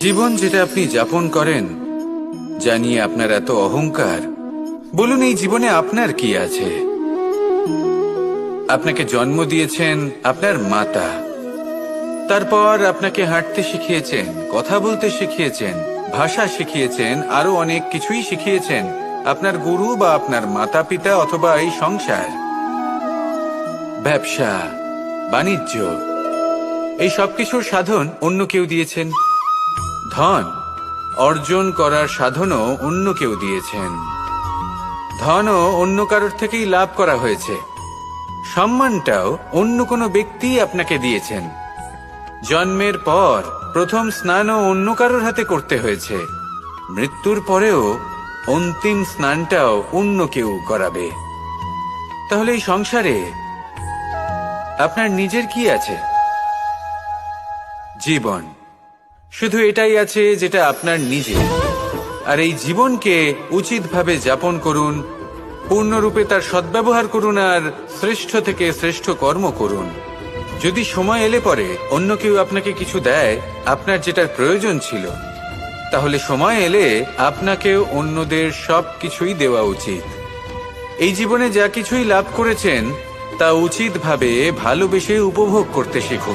জীবন যেটা আপনি যাপন করেন জানিয়ে আপনার এত অহংকার, বলুন এই জীবনে আপনার কি আছে? আপনাকে জন্ম দিয়েছেন আপনার মাতা, তারপর আপনাকে হাঁটতে শিখিয়েছেন, কথা বলতে শিখিয়েছেন, ভাষা শিখিয়েছেন, আরো অনেক কিছুই শিখিয়েছেন আপনার গুরু বা আপনার মাতা পিতা অথবা এই সংসার। ব্যবসা, বাণিজ্য, এই সবকিছুর সাধন অন্য কেউ দিয়েছেন। ধন অর্জন করার সাধনও অন্য কেউ দিয়েছেন। ধনও অন্য কারোর থেকেই লাভ করা হয়েছে। সম্মানটাও অন্য কোনো ব্যক্তি আপনাকে দিয়েছেন। জন্মের পর প্রথম স্নানও অন্য কারোর হাতে করতে হয়েছে। মৃত্যুর পরেও অন্তিম স্নানটাও অন্য কেউ করাবে। তাহলে এই সংসারে আপনার নিজের কি আছে? জীবন, শুধু এটাই আছে যেটা আপনার নিজের। আর এই জীবনকে উচিতভাবে যাপন করুন, পূর্ণরূপে তার সদ্ব্যবহার করুন আর শ্রেষ্ঠ থেকে শ্রেষ্ঠ কর্ম করুন। যদি সময় এলে পরে অন্য কেউ আপনাকে কিছু দেয় আপনার যেটার প্রয়োজন ছিল, তাহলে সময় এলে আপনাকেও অন্যদের সব কিছুই দেওয়া উচিত। এই জীবনে যা কিছুই লাভ করেছেন তা উচিতভাবে ভালোবেসে উপভোগ করতে শিখুন।